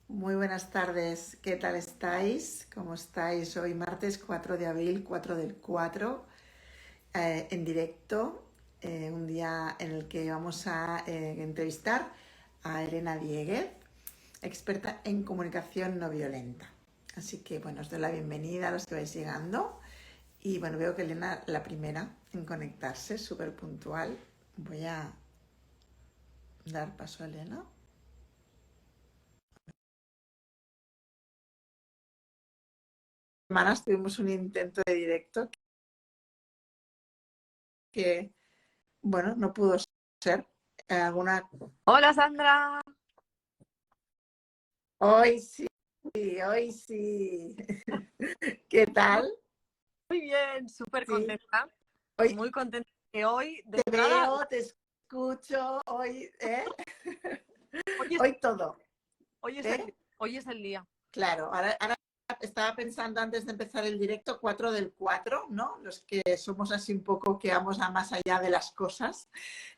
Muy buenas tardes, ¿qué tal estáis? ¿Cómo estáis? Hoy martes 4 de abril, 4 del 4, en directo, un día en el que vamos a entrevistar a Elena Dieguez, experta en comunicación no violenta. Así que, bueno, os doy la bienvenida a los que vais llegando. Y bueno, veo que Elena, la primera en conectarse, súper puntual. Voy a dar paso a Elena. Semanas tuvimos un intento de directo que, bueno, no pudo ser. Alguna... Hola Sandra. Hoy sí, hoy sí. ¿Qué Muy, tal? muy bien, súper Sí. contenta. Hoy Muy contenta que hoy de te entrada, veo, te escucho, hoy, ¿eh? hoy es, Hoy todo, hoy es el, ¿eh? hoy es el día. Claro, ahora estaba pensando antes de empezar el directo, 4 del 4, ¿no? Los que somos así un poco que vamos a más allá de las cosas.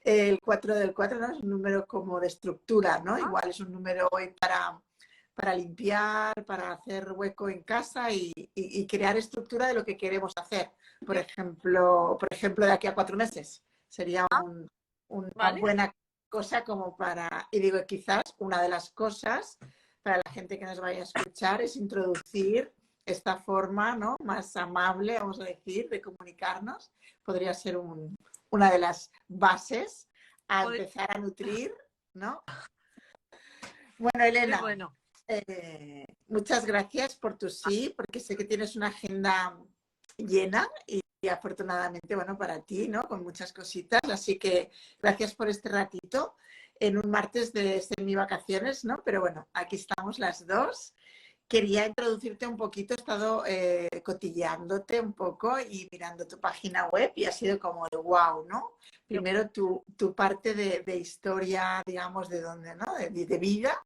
El 4 del 4, ¿no? Es un número como de estructura, ¿no? ¿Ah? Igual es un número hoy para limpiar, para hacer hueco en casa y crear estructura de lo que queremos hacer. Sí. Por ejemplo, de aquí a 4 meses sería Ah, una vale. buena cosa como para, y digo, quizás una de las cosas para la gente que nos vaya a escuchar es introducir esta forma, ¿no? Más amable, vamos a decir, de comunicarnos. Podría ser una de las bases a Podría- empezar a nutrir, ¿no? Bueno, Qué Elena, bueno. muchas gracias por tu sí, porque sé que tienes una agenda llena y afortunadamente, bueno, para ti, ¿no? Con muchas cositas. Así que gracias por este ratito en un martes de semi-vacaciones, ¿no? Pero bueno, aquí estamos las dos. Quería introducirte un poquito, he estado cotilleándote un poco y mirando tu página web y ha sido como de wow, ¿no? Qué Primero tu parte de historia, digamos, de dónde, ¿no? De vida,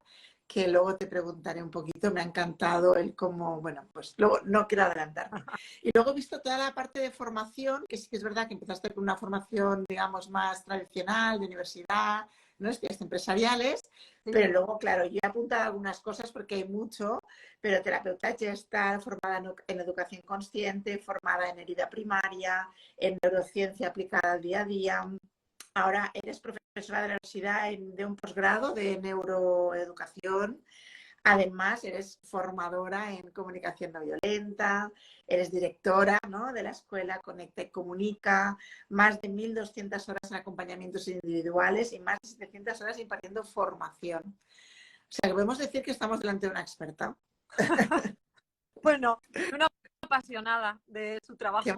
que luego te preguntaré un poquito. Me ha encantado el cómo, bueno, pues luego no quiero adelantarme. Y luego he visto toda la parte de formación, que sí que es verdad que empezaste con una formación, digamos, más tradicional, de universidad, ¿no? Estudios empresariales, sí. pero luego, claro, yo he apuntado algunas cosas porque hay mucho, pero terapeuta gestal, formada en educación consciente, formada en herida primaria, en neurociencia aplicada al día a día. Ahora eres profesora de la universidad de un posgrado de neuroeducación. Además, eres formadora en comunicación no violenta, eres directora, ¿no? De la escuela Conecta y Comunica, más de 1.200 horas en acompañamientos individuales y más de 700 horas impartiendo formación. O sea, que podemos decir que estamos delante de una experta. Bueno, una apasionada de su Qué trabajo.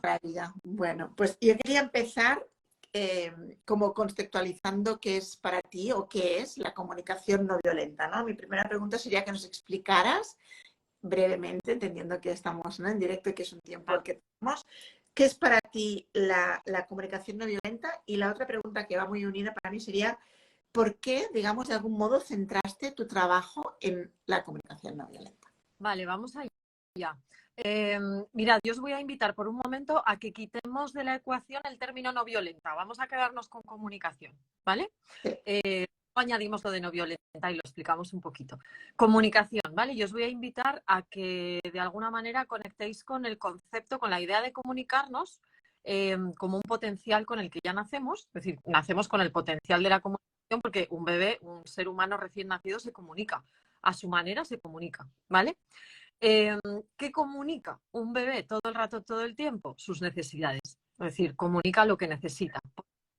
maravilla. Bueno, pues yo quería empezar como conceptualizando qué es para ti o qué es la comunicación no violenta, ¿no? Mi primera pregunta sería que nos explicaras brevemente, entendiendo que estamos, ¿no? En directo y que es un tiempo el que tenemos, ¿qué es para ti la comunicación no violenta? Y la otra pregunta que va muy unida para mí sería, ¿por qué, digamos, de algún modo centraste tu trabajo en la comunicación no violenta? Vale, vamos allá. Eh, Mirad, yo os voy a invitar por un momento a que quitemos de la ecuación el término no violenta. Vamos a quedarnos con comunicación, ¿vale? Sí. Añadimos lo de no violenta y lo explicamos un poquito. Comunicación, ¿vale? Yo os voy a invitar a que de alguna manera conectéis con el concepto, con la idea de comunicarnos como un potencial con el que ya nacemos, es decir, nacemos con el potencial de la comunicación porque un bebé, un ser humano recién nacido se comunica, a su manera se comunica, ¿vale? Eh, ¿Qué comunica un bebé todo el rato, todo el tiempo? Sus necesidades, es decir, comunica lo que necesita,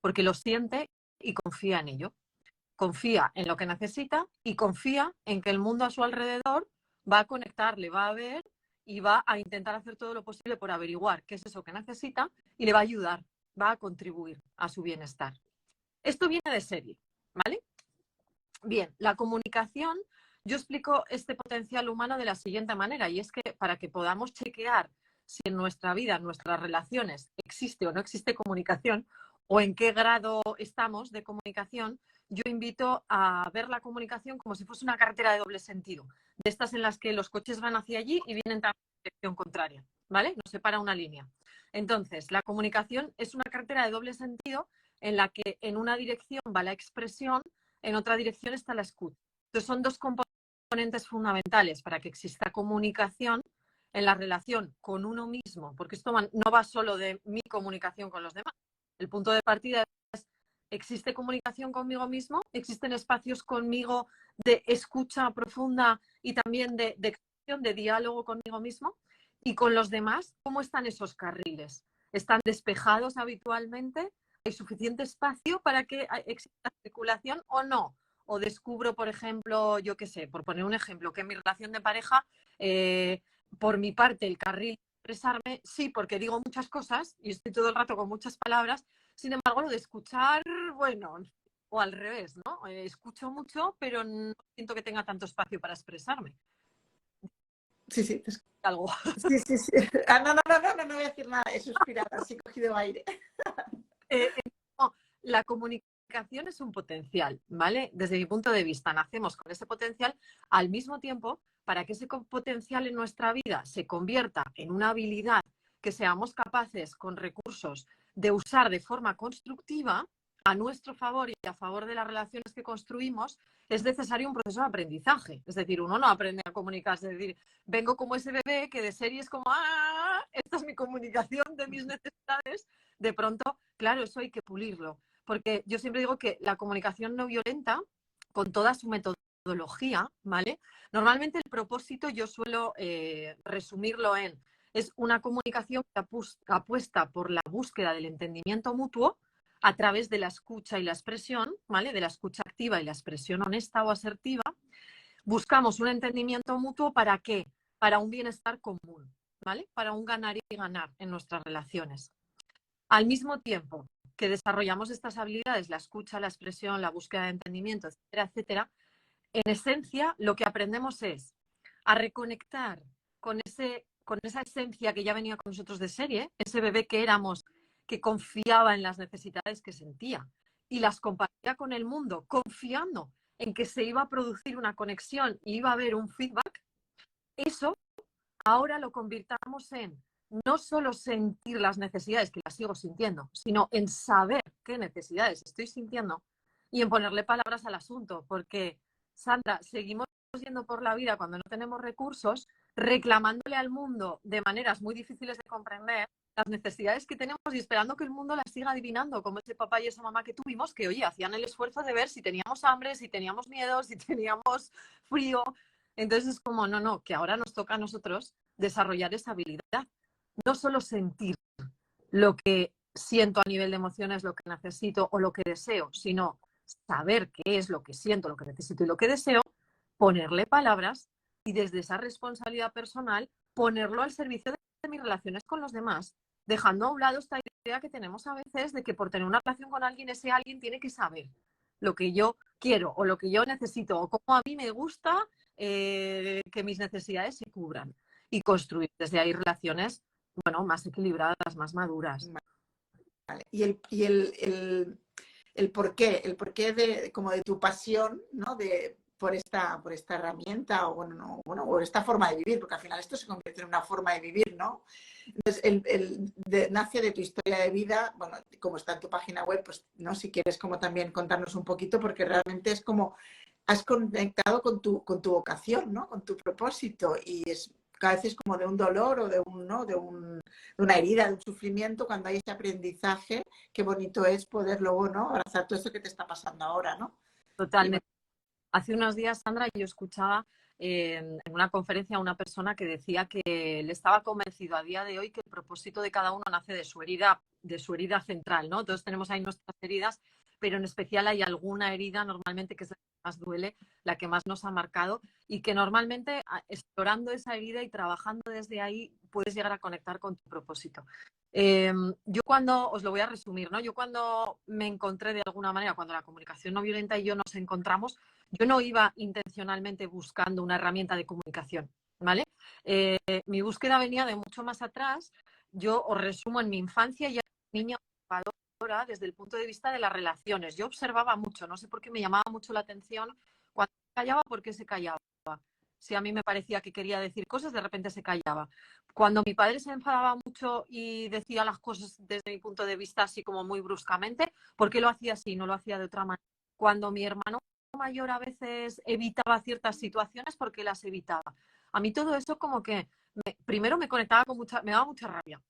porque lo siente y confía en ello, confía en lo que necesita y confía en que el mundo a su alrededor va a conectar, le va a ver y va a intentar hacer todo lo posible por averiguar qué es eso que necesita y le va a ayudar, va a contribuir a su bienestar. Esto viene de serie, ¿vale? Bien, la comunicación, yo explico este potencial humano de la siguiente manera, y es que para que podamos chequear si en nuestra vida, en nuestras relaciones, existe o no existe comunicación, o en qué grado estamos de comunicación, yo invito a ver la comunicación como si fuese una carretera de doble sentido, de estas en las que los coches van hacia allí y vienen también en dirección contraria, ¿vale? Nos separa una línea. Entonces, la comunicación es una carretera de doble sentido en la que en una dirección va la expresión, en otra dirección está la escucha. Entonces son dos componentes componentes fundamentales para que exista comunicación en la relación con uno mismo, porque esto no va solo de mi comunicación con los demás. El punto de partida es, ¿existe comunicación conmigo mismo? ¿Existen espacios conmigo de escucha profunda y también de diálogo conmigo mismo? Y con los demás, ¿cómo están esos carriles? ¿Están despejados habitualmente? ¿Hay suficiente espacio para que exista circulación o no? O descubro, por ejemplo, yo qué sé, por poner un ejemplo, que en mi relación de pareja, por mi parte, el carril de expresarme, sí, porque digo muchas cosas y estoy todo el rato con muchas palabras, sin embargo, lo de escuchar, bueno, o al revés, ¿no? Escucho mucho, pero no siento que tenga tanto espacio para expresarme. Sí, sí. Algo. Sí, sí, sí. No voy a decir nada. He suspirado, así he cogido aire. No, la comunicación es un potencial, ¿vale? Desde mi punto de vista, nacemos con ese potencial. Al mismo tiempo, para que ese potencial en nuestra vida se convierta en una habilidad que seamos capaces, con recursos, de usar de forma constructiva a nuestro favor y a favor de las relaciones que construimos, es necesario un proceso de aprendizaje. Es decir, uno no aprende a comunicarse, es decir, vengo como ese bebé que de serie es como, ¡ah! Esta es mi comunicación de mis necesidades. De pronto, claro, eso hay que pulirlo. Porque yo siempre digo que la comunicación no violenta, con toda su metodología, ¿vale? Normalmente el propósito yo suelo resumirlo en, es una comunicación que apuesta por la búsqueda del entendimiento mutuo a través de la escucha y la expresión, ¿vale? De la escucha activa y la expresión honesta o asertiva. Buscamos un entendimiento mutuo, ¿para qué? Para un bienestar común, ¿vale? Para un ganar y ganar en nuestras relaciones. Al mismo tiempo que desarrollamos estas habilidades, la escucha, la expresión, la búsqueda de entendimiento, etcétera, etcétera, en esencia lo que aprendemos es a reconectar con esa esencia que ya venía con nosotros de serie, ese bebé que éramos, que confiaba en las necesidades que sentía y las compartía con el mundo, confiando en que se iba a producir una conexión y iba a haber un feedback. Eso ahora lo convirtamos en no solo sentir las necesidades, que las sigo sintiendo, sino en saber qué necesidades estoy sintiendo y en ponerle palabras al asunto. Porque, Sandra, seguimos yendo por la vida cuando no tenemos recursos, reclamándole al mundo de maneras muy difíciles de comprender las necesidades que tenemos y esperando que el mundo las siga adivinando, como ese papá y esa mamá que tuvimos, que, oye, hacían el esfuerzo de ver si teníamos hambre, si teníamos miedo, si teníamos frío. Entonces es como, no, que ahora nos toca a nosotros desarrollar esa habilidad. No solo sentir lo que siento a nivel de emociones, lo que necesito o lo que deseo, sino saber qué es lo que siento, lo que necesito y lo que deseo, ponerle palabras y desde esa responsabilidad personal ponerlo al servicio de mis relaciones con los demás, dejando a un lado esta idea que tenemos a veces de que por tener una relación con alguien, ese alguien tiene que saber lo que yo quiero o lo que yo necesito o cómo a mí me gusta que mis necesidades se cubran y construir desde ahí relaciones, bueno, más equilibradas, más maduras. Vale. Y el porqué de, como de tu pasión, ¿no? Por esta herramienta o, o esta forma de vivir, porque al final esto se convierte en una forma de vivir, ¿no? Entonces, nace de tu historia de vida, bueno, como está en tu página web, pues, ¿no? Si quieres como también contarnos un poquito, porque realmente es como has conectado con tu vocación, ¿no? Con tu propósito y es a veces como de un dolor o de una herida, de un sufrimiento, cuando hay ese aprendizaje, qué bonito es poder luego, ¿no? Abrazar todo esto que te está pasando ahora, ¿no? Totalmente. Hace unos días, Sandra, yo escuchaba en una conferencia a una persona que decía que él estaba convencido a día de hoy que el propósito de cada uno nace de su herida central, ¿no? Todos tenemos ahí nuestras heridas, pero en especial hay alguna herida normalmente que es la que más duele, la que más nos ha marcado y que normalmente explorando esa herida y trabajando desde ahí puedes llegar a conectar con tu propósito. Yo cuando, os lo voy a resumir, ¿no? Yo cuando me encontré de alguna manera, cuando la comunicación no violenta y yo nos encontramos, yo no iba intencionalmente buscando una herramienta de comunicación, ¿vale? Mi búsqueda venía de mucho más atrás. Yo os resumo en mi infancia, ya niña observadora desde el punto de vista de las relaciones. Yo observaba mucho, no sé por qué me llamaba mucho la atención cuando se callaba, por qué se callaba. Si a mí me parecía que quería decir cosas, de repente se callaba. Cuando mi padre se enfadaba mucho y decía las cosas desde mi punto de vista así como muy bruscamente, ¿por qué lo hacía así? No lo hacía de otra manera. Cuando mi hermano mayor a veces evitaba ciertas situaciones porque las evitaba. A mí todo eso como que primero me conectaba con me daba mucha rabia.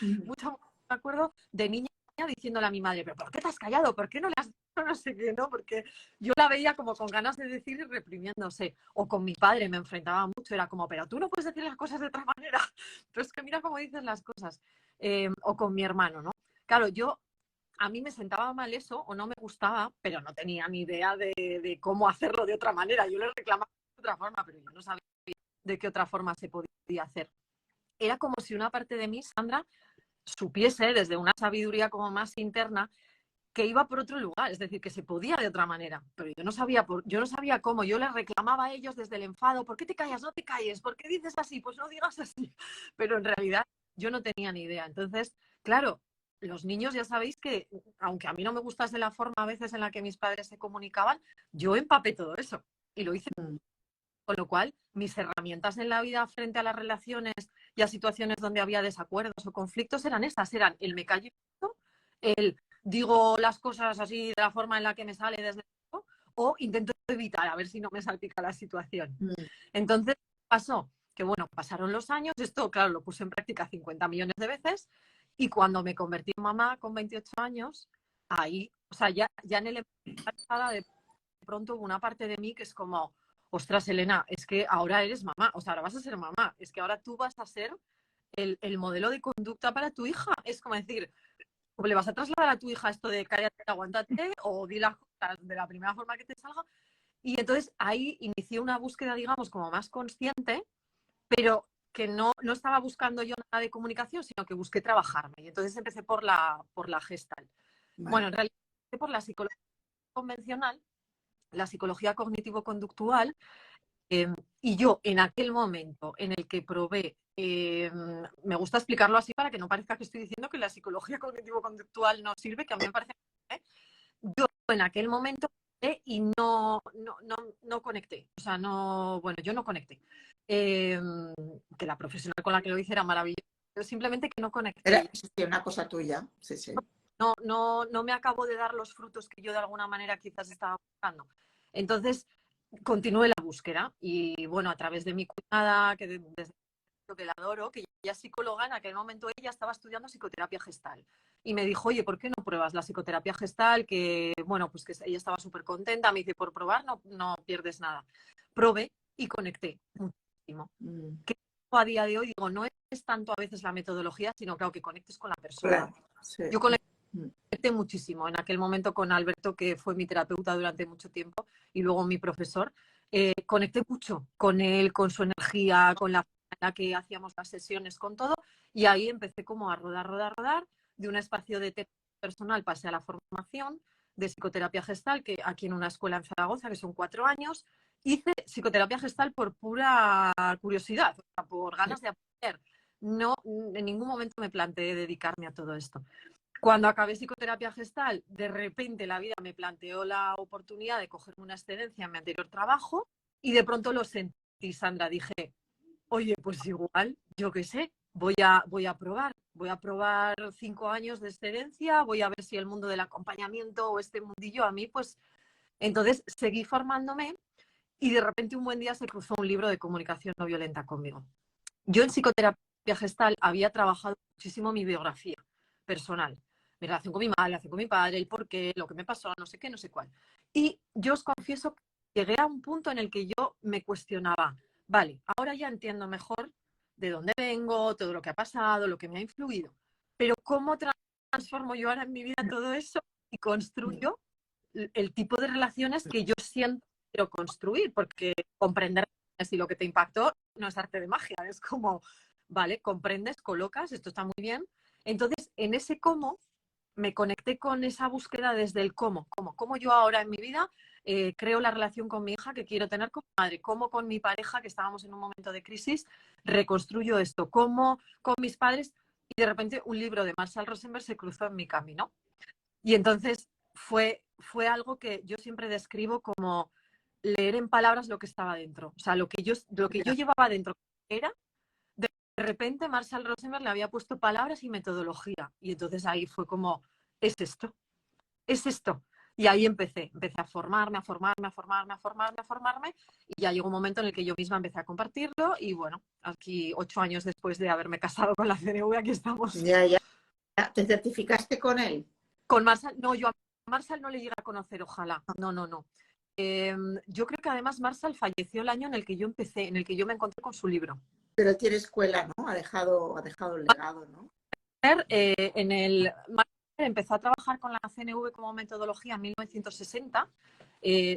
Me acuerdo de niña diciéndole a mi madre, pero ¿por qué te has callado? ¿Por qué no le has dicho no sé qué? ¿No? Porque yo la veía como con ganas de decir y reprimiéndose. O con mi padre me enfrentaba mucho, era como, pero tú no puedes decir las cosas de otra manera. Pero es que mira cómo dices las cosas. O con mi hermano, ¿no? Claro, a mí me sentaba mal eso o no me gustaba, pero no tenía ni idea de cómo hacerlo de otra manera. Yo le reclamaba de otra forma, pero yo no sabía de qué otra forma se podía hacer. Era como si una parte de mí, Sandra, supiese desde una sabiduría como más interna que iba por otro lugar, es decir, que se podía de otra manera, pero yo no sabía cómo, yo les reclamaba a ellos desde el enfado, ¿por qué te callas? No te calles, ¿por qué dices así? Pues no digas así, pero en realidad yo no tenía ni idea. Entonces, claro, los niños ya sabéis que, aunque a mí no me gustase la forma a veces en la que mis padres se comunicaban, yo empapé todo eso y lo hice. Con lo cual, mis herramientas en la vida frente a las relaciones y a situaciones donde había desacuerdos o conflictos eran esas, eran el me callo, el digo las cosas así de la forma en la que me sale desde dentro, o intento evitar a ver si no me salpica la situación. Entonces, pasó que, bueno, pasaron los años, esto, claro, lo puse en práctica 50 millones de veces, y cuando me convertí en mamá con 28 años, ahí, o sea, ya en el de pronto hubo una parte de mí que es como, ostras, Elena, es que ahora eres mamá, o sea, ahora vas a ser mamá, es que ahora tú vas a ser el modelo de conducta para tu hija. Es como decir, o le vas a trasladar a tu hija esto de cállate, aguántate, o di las cosas de la primera forma que te salga. Y entonces ahí inicié una búsqueda, digamos, como más consciente, pero que no estaba buscando yo nada de comunicación, sino que busqué trabajarme. Y entonces empecé por la Gestalt. Vale. Bueno, en realidad empecé por la psicología convencional, la psicología cognitivo-conductual, y yo en aquel momento en el que probé, me gusta explicarlo así para que no parezca que estoy diciendo que la psicología cognitivo-conductual no sirve, que a mí me parece que yo en aquel momento y no conecté, o sea, yo no conecté. Que la profesional con la que lo hice era maravillosa, pero simplemente que no conecté. Era una cosa tuya, sí, sí. No me acabo de dar los frutos que yo de alguna manera quizás estaba buscando. Entonces, continué la búsqueda y bueno, a través de mi cuñada, que desde que la adoro, que ella es psicóloga, en aquel momento ella estaba estudiando psicoterapia gestal y me dijo, oye, ¿por qué no pruebas la psicoterapia gestal? Que bueno, pues que ella estaba súper contenta, me dice, por probar no pierdes nada. Probé y conecté muchísimo. Que a día de hoy digo, no es tanto a veces la metodología, sino claro, que conectes con la persona. Claro, sí. Yo conecté muchísimo en aquel momento con Alberto, que fue mi terapeuta durante mucho tiempo y luego mi profesor. Conecté mucho con él, con su energía, con la forma en la que hacíamos las sesiones, con todo, y ahí empecé como a rodar. De un espacio de terapia personal pasé a la formación de psicoterapia gestal, que aquí en una escuela en Zaragoza, que son 4 años, hice psicoterapia gestal por pura curiosidad, o sea, por ganas de aprender. No, en ningún momento me planteé dedicarme a todo esto. Cuando acabé psicoterapia gestal, de repente la vida me planteó la oportunidad de cogerme una excedencia en mi anterior trabajo y de pronto lo sentí, Sandra. Dije, oye, pues igual, yo qué sé, voy a probar 5 años de excedencia, voy a ver si el mundo del acompañamiento o este mundillo a mí, pues entonces seguí formándome y de repente un buen día se cruzó un libro de comunicación no violenta conmigo. Yo en psicoterapia gestal había trabajado muchísimo mi biografía personal, mi relación con mi madre, la relación con mi padre, el por qué, lo que me pasó, no sé qué, no sé cuál. Y yo os confieso que llegué a un punto en el que yo me cuestionaba, vale, ahora ya entiendo mejor de dónde vengo, todo lo que ha pasado, lo que me ha influido, pero ¿cómo transformo yo ahora en mi vida todo eso y construyo el tipo de relaciones que yo siento que quiero construir? Porque comprender si lo que te impactó no es arte de magia, es como, vale, comprendes, colocas, esto está muy bien. Entonces, en ese cómo, me conecté con esa búsqueda desde el cómo yo ahora en mi vida creo la relación con mi hija que quiero tener con mi madre, cómo con mi pareja, que estábamos en un momento de crisis, reconstruyo esto, cómo con mis padres, y de repente un libro de Marshall Rosenberg se cruzó en mi camino. Y entonces fue algo que yo siempre describo como leer en palabras lo que estaba dentro. O sea, lo que yo llevaba dentro era, de repente Marshall Rosenberg le había puesto palabras y metodología. Y entonces ahí fue como, es esto. Y ahí empecé a formarme, y ya llegó un momento en el que yo misma empecé a compartirlo y bueno, aquí 8 años después de haberme casado con la CNV, aquí estamos. Ya. ¿Te certificaste con él? Con Marshall, no, yo a Marshall no le llegué a conocer, ojalá. No. Yo creo que además Marshall falleció el año en el que yo empecé, en el que yo me encontré con su libro. Pero él tiene escuela, ¿no? Ha dejado el legado, ¿no? Empezó a trabajar con la CNV como metodología en 1960,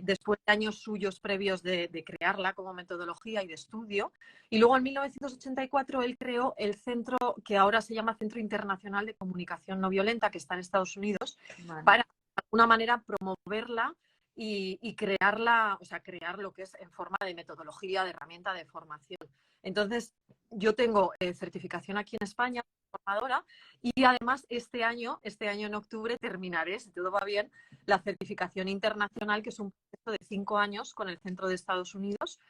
después de años suyos previos de crearla como metodología y de estudio. Y luego en 1984 él creó el centro que ahora se llama Centro Internacional de Comunicación No Violenta, que está en Estados Unidos, Vale. para de alguna manera promoverla y crearla, o sea, crear lo que es en forma de metodología, de herramienta de formación. Entonces, yo tengo certificación aquí en España, formadora, y además este año en octubre terminaré, si todo va bien, la certificación internacional, que es un proceso de 5 años con el Centro de Estados Unidos,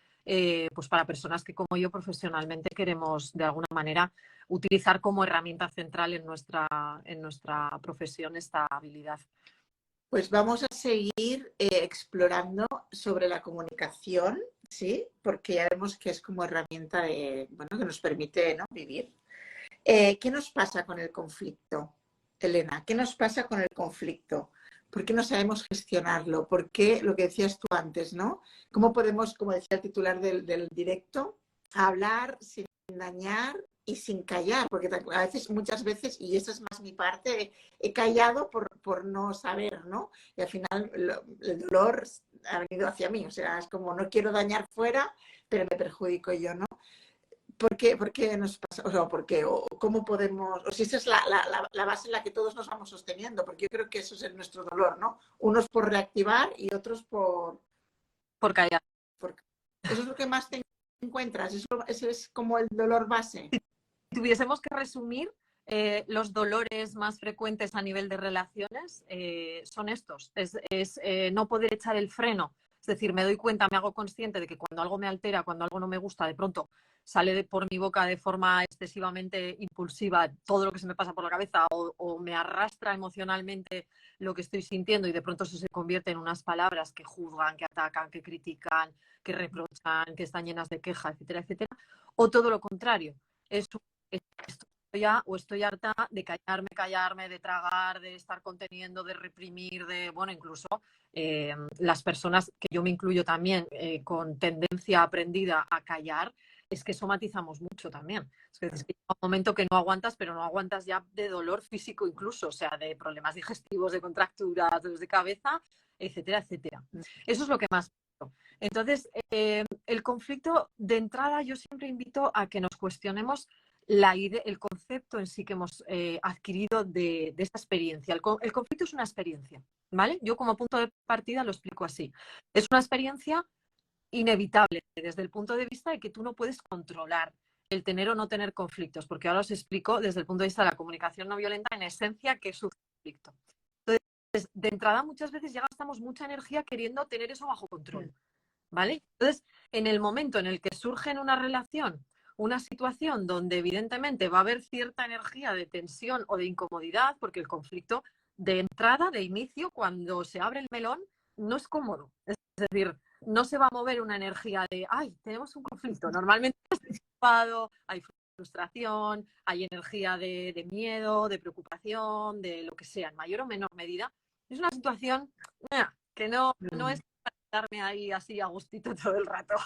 pues para personas que como yo profesionalmente queremos de alguna manera utilizar como herramienta central en nuestra profesión esta habilidad. Pues vamos a seguir explorando sobre la comunicación, ¿sí? Porque ya vemos que es como herramienta que nos permite, ¿no?, vivir. ¿Qué nos pasa con el conflicto, Elena? ¿Qué nos pasa con el conflicto? ¿Por qué no sabemos gestionarlo? ¿Por qué, lo que decías tú antes, ¿no? ¿Cómo podemos, como decía el titular del directo, hablar sin dañar y sin callar? Porque a veces, muchas veces, y esa es más mi parte, he callado por no saber, ¿no? Y al final el dolor ha venido hacia mí. O sea, es como no quiero dañar fuera, pero me perjudico yo, ¿no? ¿Por qué nos pasa? O sea, o cómo podemos, o si esa es la base en la que todos nos vamos sosteniendo, porque yo creo que eso es nuestro dolor, ¿no? Unos por reactivar y otros por callar. Eso es lo que más te encuentras, eso es como el dolor base. Si tuviésemos que resumir, los dolores más frecuentes a nivel de relaciones son estos. Es no poder echar el freno. Es decir, me doy cuenta, me hago consciente de que cuando algo me altera, cuando algo no me gusta, de pronto sale por mi boca de forma excesivamente impulsiva todo lo que se me pasa por la cabeza o me arrastra emocionalmente lo que estoy sintiendo y de pronto eso se convierte en unas palabras que juzgan, que atacan, que critican, que reprochan, que están llenas de queja, etcétera, etcétera. O todo lo contrario. Estoy harta de callarme, de tragar, de estar conteniendo, de reprimir, bueno, incluso las personas, que yo me incluyo también, con tendencia aprendida a callar, es que somatizamos mucho también. Es que llega un momento que no aguantas, pero no aguantas ya de dolor físico incluso, o sea, de problemas digestivos, de contracturas, dolores de cabeza, etcétera, etcétera. Eso es lo que más. Entonces, el conflicto, de entrada, yo siempre invito a que nos cuestionemos el concepto en sí que hemos adquirido de esta experiencia. El conflicto es una experiencia, ¿vale? Yo como punto de partida lo explico así. Es una experiencia inevitable desde el punto de vista de que tú no puedes controlar el tener o no tener conflictos, porque ahora os explico desde el punto de vista de la comunicación no violenta en esencia qué es un conflicto. Entonces, de entrada muchas veces ya gastamos mucha energía queriendo tener eso bajo control, ¿vale? Entonces, en el momento en el que surge en una relación una situación donde evidentemente va a haber cierta energía de tensión o de incomodidad, porque el conflicto de entrada, de inicio, cuando se abre el melón, no es cómodo. Es decir, no se va a mover una energía de, ay, tenemos un conflicto. Normalmente es enfado, hay frustración, hay energía de miedo, de preocupación, de lo que sea, en mayor o menor medida. Es una situación que no es para darme ahí así a gustito todo el rato.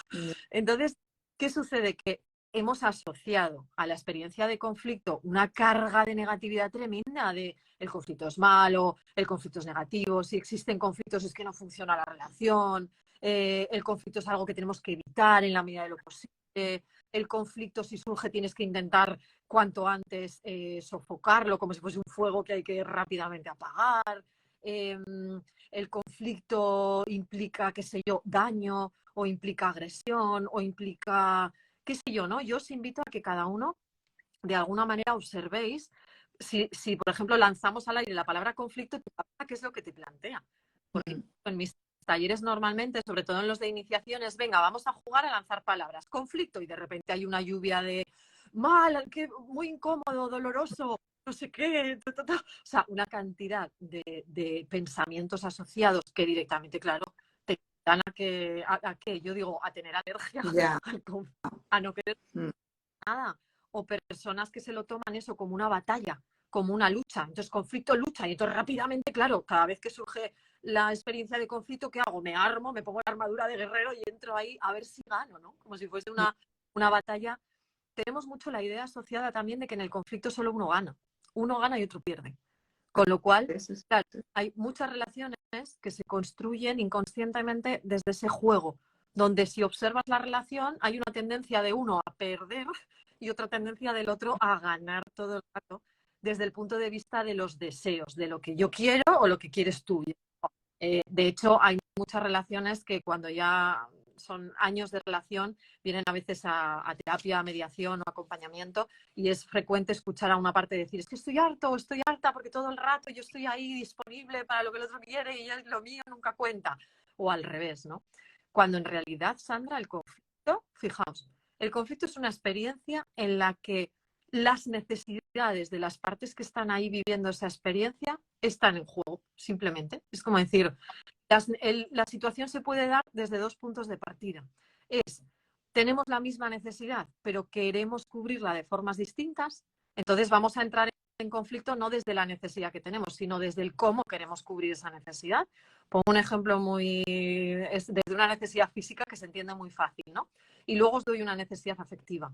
Entonces, ¿qué sucede? Que hemos asociado a la experiencia de conflicto una carga de negatividad tremenda de el conflicto es malo, el conflicto es negativo, si existen conflictos es que no funciona la relación, el conflicto es algo que tenemos que evitar en la medida de lo posible, el conflicto si surge tienes que intentar cuanto antes sofocarlo como si fuese un fuego que hay que rápidamente apagar, el conflicto implica, qué sé yo, daño o implica agresión o implica qué sé yo, ¿no? Yo os invito a que cada uno, de alguna manera, observéis si por ejemplo, lanzamos al aire la palabra conflicto, ¿qué es lo que te plantea? Porque en mis talleres normalmente, sobre todo en los de iniciaciones, venga, vamos a jugar a lanzar palabras. Conflicto, y de repente hay una lluvia de mal, muy incómodo, doloroso, no sé qué, o sea, una cantidad de pensamientos asociados que directamente, claro, te dan a que yo digo, a tener alergia, Ya. a no querer Mm. nada, o personas que se lo toman eso como una batalla, como una lucha, entonces conflicto, lucha, y entonces rápidamente, claro, cada vez que surge la experiencia de conflicto, ¿qué hago? Me armo, me pongo la armadura de guerrero y entro ahí a ver si gano, ¿no? Como si fuese una batalla. Tenemos mucho la idea asociada también de que en el conflicto solo uno gana y otro pierde, con lo cual, Sí, sí, claro, sí. hay muchas relaciones que se construyen inconscientemente desde ese juego, donde si observas la relación hay una tendencia de uno a perder y otra tendencia del otro a ganar todo el rato, desde el punto de vista de los deseos, de lo que yo quiero o lo que quieres tú. De hecho, hay muchas relaciones que cuando ya son años de relación vienen a veces a terapia, a mediación o acompañamiento, y es frecuente escuchar a una parte decir, es que estoy harto o estoy harta porque todo el rato yo estoy ahí disponible para lo que el otro quiere y lo mío nunca cuenta. O al revés, ¿no? Cuando en realidad, Sandra, el conflicto, fijaos, el conflicto es una experiencia en la que las necesidades de las partes que están ahí viviendo esa experiencia están en juego, simplemente. Es como decir, la situación se puede dar desde dos puntos de partida. Tenemos la misma necesidad, pero queremos cubrirla de formas distintas, entonces vamos a entrar en conflicto no desde la necesidad que tenemos, sino desde el cómo queremos cubrir esa necesidad. Pongo un ejemplo desde una necesidad física que se entiende muy fácil, ¿no? Y luego os doy una necesidad afectiva.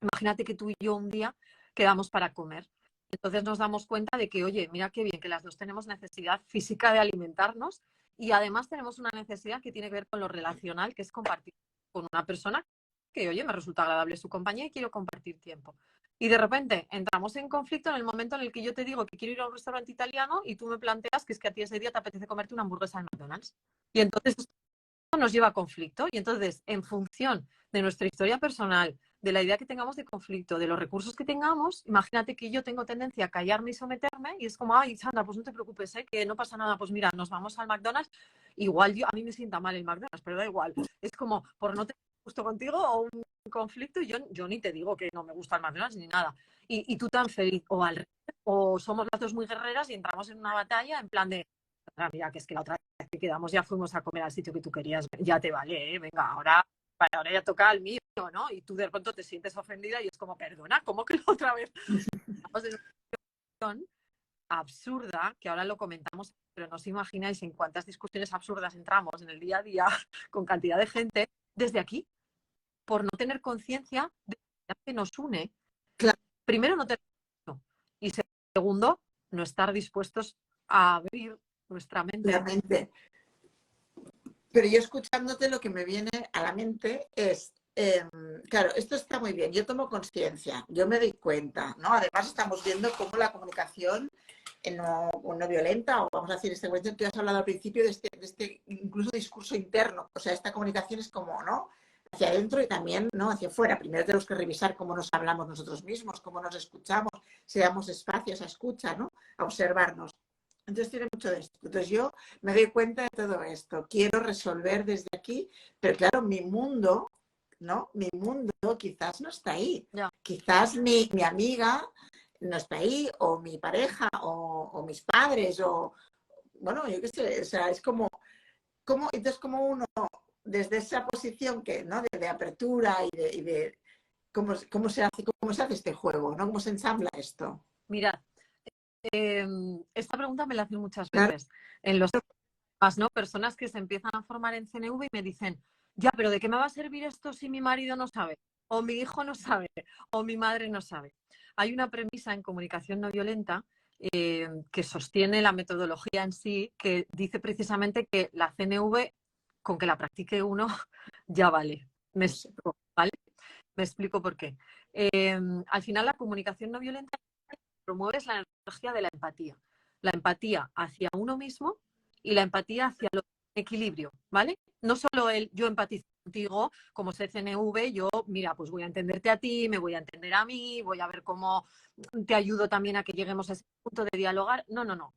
Imagínate que tú y yo un día quedamos para comer. Entonces nos damos cuenta de que, oye, mira qué bien, que las dos tenemos necesidad física de alimentarnos y además tenemos una necesidad que tiene que ver con lo relacional, que es compartir con una persona que, oye, me resulta agradable su compañía y quiero compartir tiempo. Y de repente entramos en conflicto en el momento en el que yo te digo que quiero ir a un restaurante italiano y tú me planteas que es que a ti ese día te apetece comerte una hamburguesa en McDonald's. Y entonces esto nos lleva a conflicto. Y entonces, en función de nuestra historia personal, de la idea que tengamos de conflicto, de los recursos que tengamos, imagínate que yo tengo tendencia a callarme y someterme y es como, ay, Sandra, pues no te preocupes, que no pasa nada, pues mira, nos vamos al McDonald's, igual a mí me sienta mal el McDonald's, pero da igual, es como por no tener gusto contigo o un conflicto, yo ni te digo que no me gusta el McDonald's ni nada, y tú tan feliz, o al revés, o somos las dos muy guerreras y entramos en una batalla en plan de, mira, que es que la otra vez que quedamos ya fuimos a comer al sitio que tú querías, ya te vale, venga, ahora ya toca al mío, ¿no? Y tú de pronto te sientes ofendida y es como, perdona, ¿cómo que la otra vez? Estamos en una situación absurda, que ahora lo comentamos, pero no os imagináis en cuántas discusiones absurdas entramos en el día a día con cantidad de gente desde aquí, por no tener conciencia de lo que nos une. Claro, Primero, no tener y segundo, no estar dispuestos a abrir nuestra la mente. mente. Pero yo escuchándote lo que me viene a la mente es, claro, esto está muy bien, yo tomo conciencia, yo me doy cuenta, ¿no? Además estamos viendo cómo la comunicación no violenta, o vamos a decir, tú has hablado al principio de este incluso discurso interno, o sea, esta comunicación es como, ¿no? Hacia adentro y también, ¿no? Hacia afuera. Primero tenemos que revisar cómo nos hablamos nosotros mismos, cómo nos escuchamos, si damos espacios a escucha, ¿no? A observarnos. Entonces tiene mucho de esto. Entonces yo me doy cuenta de todo esto. Quiero resolver desde aquí, pero claro, mi mundo, ¿no? Mi mundo quizás no está ahí. Ya. Quizás mi amiga no está ahí, o mi pareja, o mis padres, o bueno, yo qué sé, o sea, es entonces como uno, desde esa posición que, ¿no? De apertura y de cómo se hace este juego, ¿no? ¿Cómo se ensambla esto? Mirad, esta pregunta me la hacen muchas Claro, veces en los temas, ¿no? Personas que se empiezan a formar en CNV y me dicen, ya, pero ¿de qué me va a servir esto si mi marido no sabe? O mi hijo no sabe, o mi madre no sabe. Hay una premisa en comunicación no violenta que sostiene la metodología en sí, que dice precisamente que la CNV, con que la practique uno, ya vale. Me explico, ¿vale? Me explico por qué. Al final, la comunicación no violenta promueve la energía de la empatía. La empatía hacia uno mismo y la empatía hacia el equilibrio, ¿vale? No solo yo empatizo contigo como CNV, yo, mira, pues voy a entenderte a ti, me voy a entender a mí, voy a ver cómo te ayudo también a que lleguemos a ese punto de dialogar. No, no, no,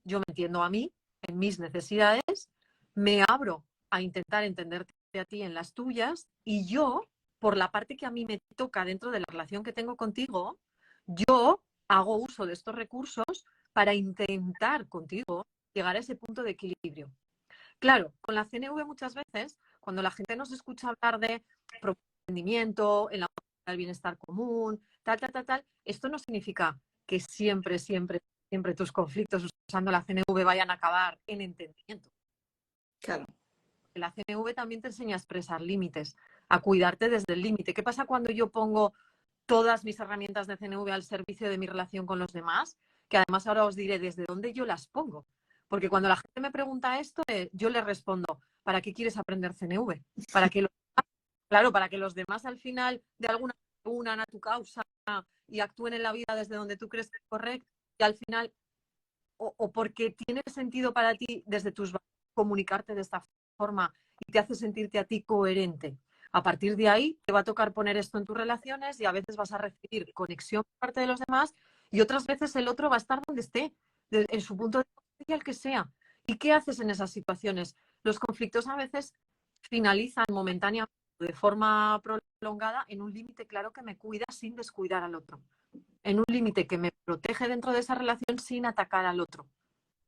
yo me entiendo a mí, en mis necesidades, me abro a intentar entenderte a ti en las tuyas y yo, por la parte que a mí me toca dentro de la relación que tengo contigo, yo hago uso de estos recursos para intentar contigo llegar a ese punto de equilibrio. Claro, con la CNV muchas veces, cuando la gente nos escucha hablar de emprendimiento, en la del bienestar común, tal, esto no significa que siempre tus conflictos usando la CNV vayan a acabar en entendimiento. Claro. La CNV también te enseña a expresar límites, a cuidarte desde el límite. ¿Qué pasa cuando yo pongo todas mis herramientas de CNV al servicio de mi relación con los demás? Que además ahora os diré desde dónde yo las pongo. Porque cuando la gente me pregunta esto, yo le respondo, ¿para qué quieres aprender CNV? Para que para que los demás al final de alguna manera unan a tu causa y actúen en la vida desde donde tú crees que es correcto, y al final, o porque tiene sentido para ti desde tus valores comunicarte de esta forma y te hace sentirte a ti coherente. A partir de ahí te va a tocar poner esto en tus relaciones y a veces vas a recibir conexión por parte de los demás y otras veces el otro va a estar donde esté, en su punto de vista, el que sea. ¿Y qué haces en esas situaciones? Los conflictos a veces finalizan momentáneamente de forma prolongada en un límite claro que me cuida sin descuidar al otro, en un límite que me protege dentro de esa relación sin atacar al otro.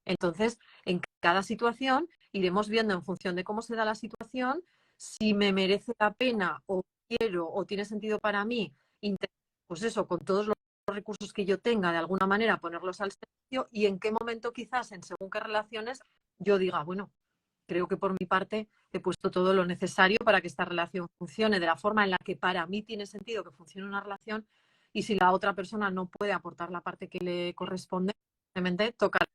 Entonces, en cada situación iremos viendo en función de cómo se da la situación, si me merece la pena o quiero o tiene sentido para mí, pues eso, con todos los recursos que yo tenga, de alguna manera ponerlos al servicio y en qué momento quizás en según qué relaciones yo diga, bueno, creo que por mi parte he puesto todo lo necesario para que esta relación funcione de la forma en la que para mí tiene sentido que funcione una relación y si la otra persona no puede aportar la parte que le corresponde, simplemente tocará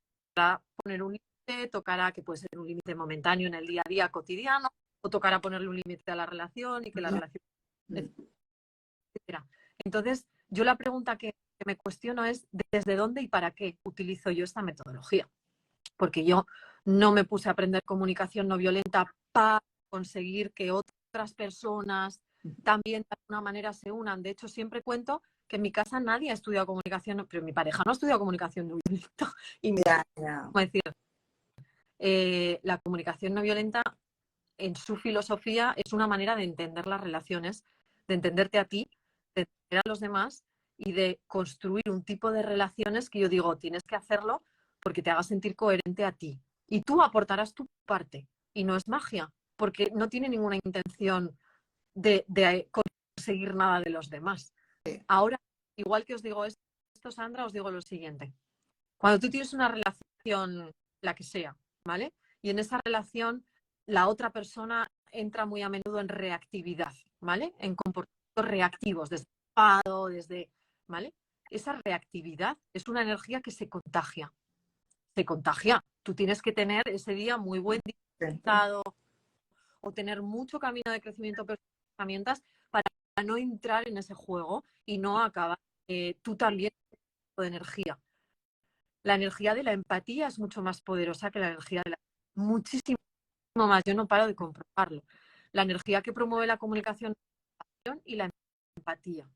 poner un límite, tocará que puede ser un límite momentáneo en el día a día cotidiano o tocará ponerle un límite a la relación y que la relación, etcétera. Entonces, yo la pregunta que me cuestiono es ¿desde dónde y para qué utilizo yo esta metodología? Porque yo no me puse a aprender comunicación no violenta para conseguir que otras personas también de alguna manera se unan. De hecho, siempre cuento que en mi casa nadie ha estudiado comunicación, pero mi pareja no ha estudiado comunicación no violenta. Y como decir, la comunicación no violenta en su filosofía es una manera de entender las relaciones, de entenderte a ti, de entender a los demás y de construir un tipo de relaciones que yo digo, tienes que hacerlo porque te haga sentir coherente a ti. Y tú aportarás tu parte. Y no es magia, porque no tiene ninguna intención de conseguir nada de los demás. Ahora, igual que os digo esto, Sandra, os digo lo siguiente. Cuando tú tienes una relación, la que sea, ¿vale? Y en esa relación la otra persona entra muy a menudo en reactividad, ¿vale? En comportamientos reactivos, desde el enfado, desde, ¿vale? Esa reactividad es una energía que se contagia. Se contagia. Tú tienes que tener ese día muy buen día o tener mucho camino de crecimiento personal, herramientas para no entrar en ese juego y no acabar tú también de energía. La energía de la empatía es mucho más poderosa que la energía de la... Muchísimo más. Yo no paro de comprobarlo. La energía que promueve la comunicación y la empatía.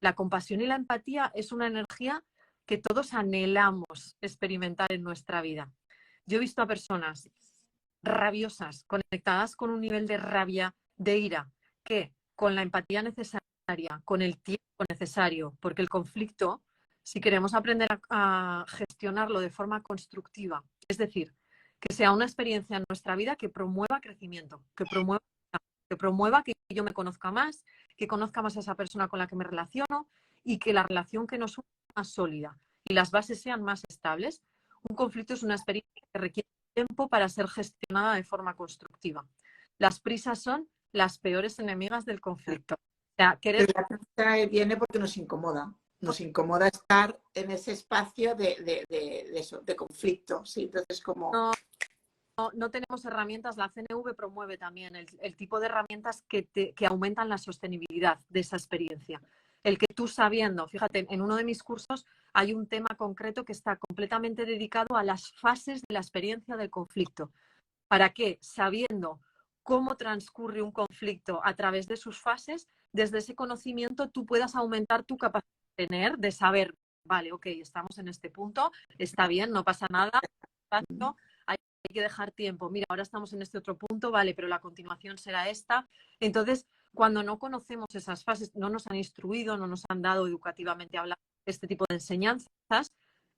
La compasión y la empatía es una energía que todos anhelamos experimentar en nuestra vida. Yo he visto a personas rabiosas, conectadas con un nivel de rabia, de ira, que con la empatía necesaria, con el tiempo necesario, porque el conflicto, si queremos aprender a gestionarlo de forma constructiva, es decir, que sea una experiencia en nuestra vida que promueva crecimiento, que promueva que yo me conozca más, que conozca más a esa persona con la que me relaciono y que la relación que nos une sea más sólida y las bases sean más estables. Un conflicto es una experiencia que requiere tiempo para ser gestionada de forma constructiva. Las prisas son las peores enemigas del conflicto. O sea, Pero la prisa viene porque nos incomoda. Nos incomoda estar en ese espacio de eso, de conflicto. ¿Sí? Entonces, como... No tenemos herramientas, la CNV promueve también el tipo de herramientas que aumentan la sostenibilidad de esa experiencia. El que tú sabiendo, fíjate, en uno de mis cursos hay un tema concreto que está completamente dedicado a las fases de la experiencia del conflicto. ¿Para qué? Sabiendo cómo transcurre un conflicto a través de sus fases, desde ese conocimiento tú puedas aumentar tu capacidad de tener, de saber, vale, ok, estamos en este punto, está bien, no pasa nada, hay que dejar tiempo. Mira, ahora estamos en este otro punto, vale, pero la continuación será esta. Entonces, cuando no conocemos esas fases, no nos han instruido, no nos han dado educativamente hablando este tipo de enseñanzas,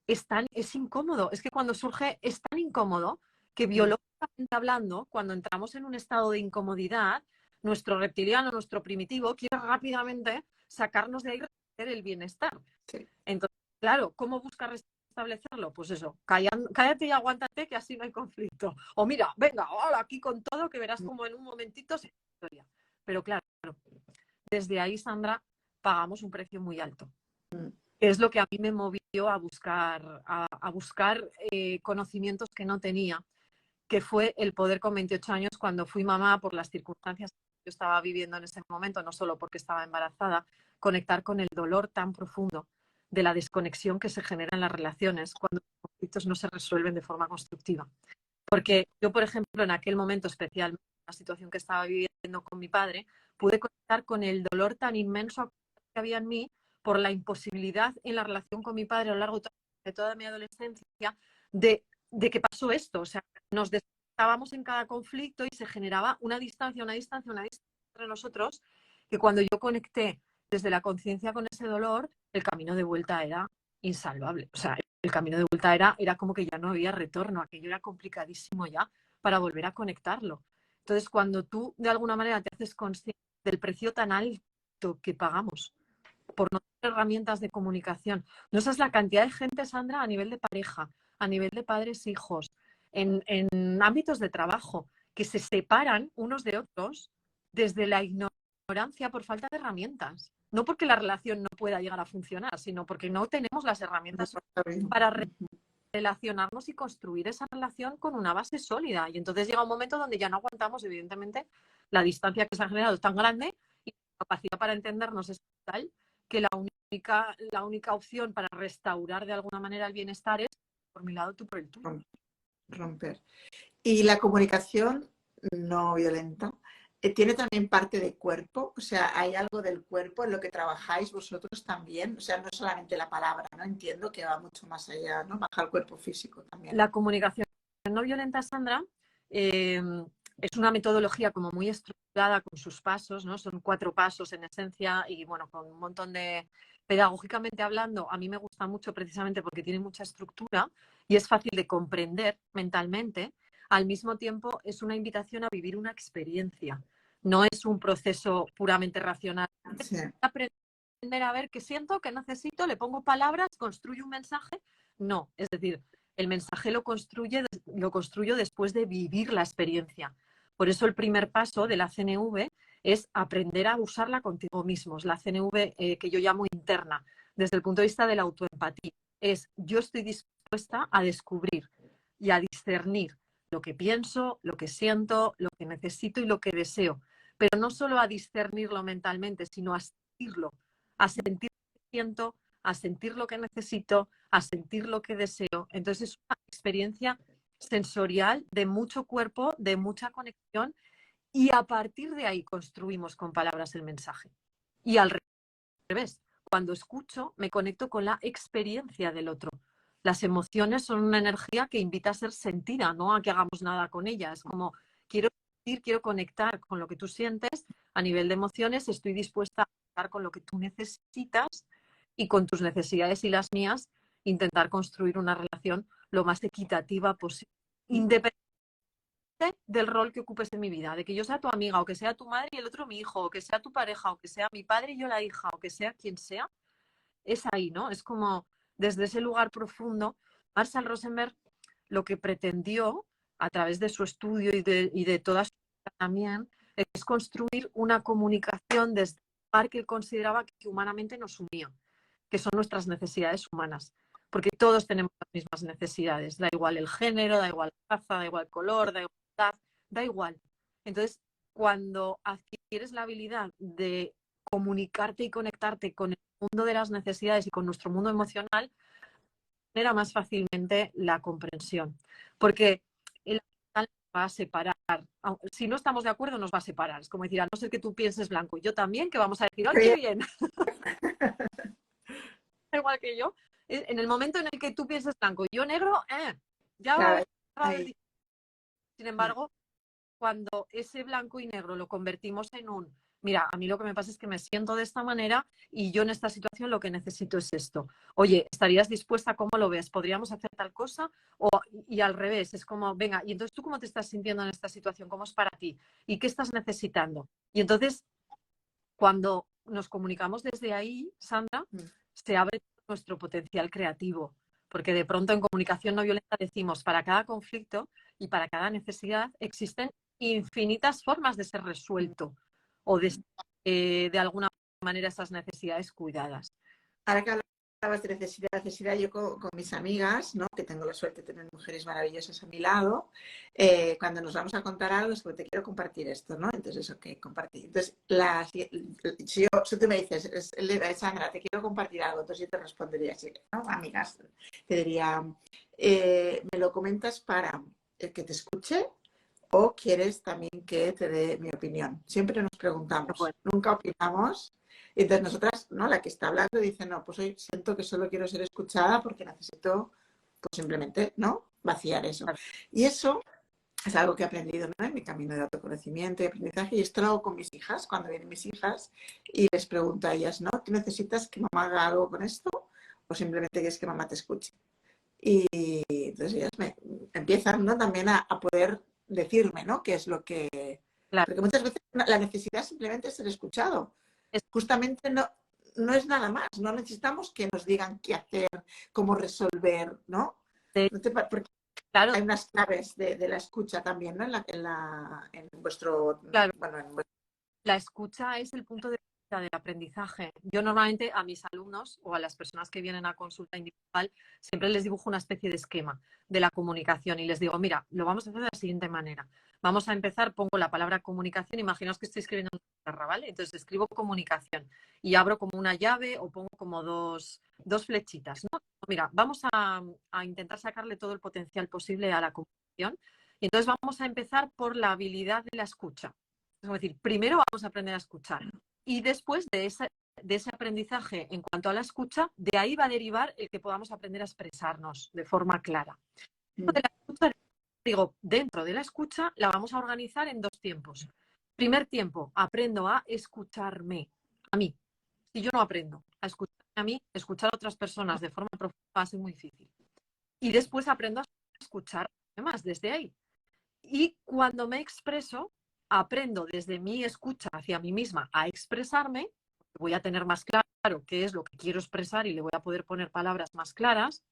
es incómodo. Es que cuando surge es tan incómodo que biológicamente hablando, cuando entramos en un estado de incomodidad, nuestro reptiliano, nuestro primitivo, quiere rápidamente sacarnos de ahí y restablecer el bienestar. Sí. Entonces, claro, ¿cómo buscar restablecerlo? Pues eso, cállate y aguántate que así no hay conflicto. O mira, venga, hola, aquí con todo, que verás como en un momentito se historia. Pero claro, desde ahí, Sandra, pagamos un precio muy alto. Es lo que a mí me movió a buscar conocimientos que no tenía, que fue el poder con 28 años, cuando fui mamá, por las circunstancias que yo estaba viviendo en ese momento, no solo porque estaba embarazada, conectar con el dolor tan profundo de la desconexión que se genera en las relaciones cuando los conflictos no se resuelven de forma constructiva. Porque yo, por ejemplo, en aquel momento, especialmente en la situación que estaba viviendo con mi padre, pude conectar con el dolor tan inmenso que había en mí por la imposibilidad en la relación con mi padre a lo largo de toda mi adolescencia de que pasó esto. O sea, nos despertábamos en cada conflicto y se generaba una distancia entre nosotros, que cuando yo conecté desde la conciencia con ese dolor, el camino de vuelta era insalvable. O sea, el camino de vuelta era como que ya no había retorno, aquello era complicadísimo ya para volver a conectarlo. Entonces, cuando tú de alguna manera te haces consciente del precio tan alto que pagamos por no tener herramientas de comunicación, no sabes la cantidad de gente, Sandra, a nivel de pareja, a nivel de padres, hijos, en ámbitos de trabajo, que se separan unos de otros desde la ignorancia por falta de herramientas. No porque la relación no pueda llegar a funcionar, sino porque no tenemos las herramientas para relacionarnos y construir esa relación con una base sólida. Y entonces llega un momento donde ya no aguantamos, evidentemente, la distancia que se ha generado es tan grande y la capacidad para entendernos es tal que la única opción para restaurar de alguna manera el bienestar es por mi lado, tú por el tuyo. Romper. Y la comunicación no violenta tiene también parte de cuerpo, o sea, hay algo del cuerpo en lo que trabajáis vosotros también, o sea, no solamente la palabra, ¿no? Entiendo que va mucho más allá, ¿no? Baja el cuerpo físico también. La comunicación no violenta, Sandra, es una metodología como muy estructurada con sus pasos, ¿no? Son 4 pasos en esencia y, bueno, con un montón de... Pedagógicamente hablando, a mí me gusta mucho precisamente porque tiene mucha estructura y es fácil de comprender mentalmente. Al mismo tiempo, es una invitación a vivir una experiencia. No es un proceso puramente racional. Sí. Es aprender a ver qué siento, qué necesito, le pongo palabras, construyo un mensaje. No, es decir, el mensaje lo construyo después de vivir la experiencia. Por eso el primer paso de la CNV es aprender a usarla contigo mismos. La CNV que yo llamo interna, desde el punto de vista de la autoempatía, es yo estoy dispuesta a descubrir y a discernir lo que pienso, lo que siento, lo que necesito y lo que deseo. Pero no solo a discernirlo mentalmente, sino a sentir lo que siento, a sentir lo que necesito, a sentir lo que deseo. Entonces es una experiencia sensorial de mucho cuerpo, de mucha conexión y a partir de ahí construimos con palabras el mensaje. Y al revés, cuando escucho me conecto con la experiencia del otro. Las emociones son una energía que invita a ser sentida, no a que hagamos nada con ella. Es como quiero sentir, quiero conectar con lo que tú sientes a nivel de emociones, estoy dispuesta a conectar con lo que tú necesitas y con tus necesidades y las mías, intentar construir una relación lo más equitativa posible, independientemente del rol que ocupes en mi vida, de que yo sea tu amiga o que sea tu madre y el otro mi hijo, o que sea tu pareja o que sea mi padre y yo la hija o que sea quien sea, es ahí, ¿no? Es como desde ese lugar profundo, Marshall Rosenberg lo que pretendió a través de su estudio y de toda su vida también es construir una comunicación desde el lugar que él consideraba que humanamente nos unía, que son nuestras necesidades humanas. Porque todos tenemos las mismas necesidades, da igual el género, da igual la raza, da igual el color, da igual la edad, da igual. Entonces, cuando adquieres la habilidad de comunicarte y conectarte con el mundo de las necesidades y con nuestro mundo emocional, genera más fácilmente la comprensión. Porque el nos va a separar. Si no estamos de acuerdo, nos va a separar. Es como decir, a no ser que tú pienses blanco, yo también, que vamos a decir, ¡ay, qué bien! Igual que yo. En el momento en el que tú pienses blanco y yo negro, ya va Claro, a haber. Sin embargo, cuando ese blanco y negro lo convertimos en un mira, a mí lo que me pasa es que me siento de esta manera y yo en esta situación lo que necesito es esto. Oye, ¿estarías dispuesta? ¿Cómo lo ves? ¿Podríamos hacer tal cosa? Y al revés, es como, venga, ¿y entonces tú cómo te estás sintiendo en esta situación? ¿Cómo es para ti? ¿Y qué estás necesitando? Y entonces, cuando nos comunicamos desde ahí, Sandra, se abre nuestro potencial creativo, porque de pronto en comunicación no violenta decimos, para cada conflicto y para cada necesidad existen infinitas formas de ser resuelto o de alguna manera esas necesidades cuidadas. Ahora que hablabas de necesidad, yo con mis amigas, ¿no? Que tengo la suerte de tener mujeres maravillosas a mi lado, cuando nos vamos a contar algo es que te quiero compartir esto, ¿no? Entonces, ok, compartir. Entonces, si tú me dices, Sandra, te quiero compartir algo, entonces yo te respondería así, ¿no? Amigas, te diría, ¿me lo comentas para el que te escuche o quieres también que te dé mi opinión? Siempre nos preguntamos, Bueno, nunca opinamos. Y entonces nosotras, ¿no? La que está hablando dice, no, pues hoy siento que solo quiero ser escuchada porque necesito, pues simplemente, ¿no? Vaciar eso. Y eso es algo que he aprendido, ¿no? En mi camino de autoconocimiento y aprendizaje. Y esto lo hago con mis hijas, cuando vienen mis hijas, y les pregunto a ellas, ¿no? ¿Tú necesitas que mamá haga algo con esto? ¿O simplemente quieres que mamá te escuche? Y entonces ellas empiezan, ¿no? También a poder decirme, ¿no? ¿Qué es lo que... claro, Porque muchas veces la necesidad simplemente es ser escuchado. es Justamente no es nada más. No necesitamos que nos digan qué hacer, cómo resolver, ¿no? de- Porque claro, hay unas claves de la escucha también, ¿no? En vuestro... claro. Bueno, en vuestro... La escucha es el punto de vista del aprendizaje. Yo normalmente a mis alumnos o a las personas que vienen a consulta individual siempre les dibujo una especie de esquema de la comunicación y les digo, mira, lo vamos a hacer de la siguiente manera. Vamos a empezar, pongo la palabra comunicación, imaginaos que estoy escribiendo en una pizarra, ¿vale? Entonces escribo comunicación y abro como una llave o pongo como dos flechitas, ¿no? Mira, vamos a intentar sacarle todo el potencial posible a la comunicación y entonces vamos a empezar por la habilidad de la escucha. Es decir, primero vamos a aprender a escuchar y después de ese aprendizaje en cuanto a la escucha, de ahí va a derivar el que podamos aprender a expresarnos de forma clara. De la escucha, digo, dentro de la escucha la vamos a organizar en dos tiempos. Primer tiempo, aprendo a escucharme a mí. Si yo no aprendo a escucharme a mí, escuchar a otras personas de forma profunda va a ser muy difícil. Y después aprendo a escuchar más desde ahí. Y cuando me expreso, aprendo desde mi escucha hacia mí misma a expresarme, voy a tener más claro qué es lo que quiero expresar y le voy a poder poner palabras más claras.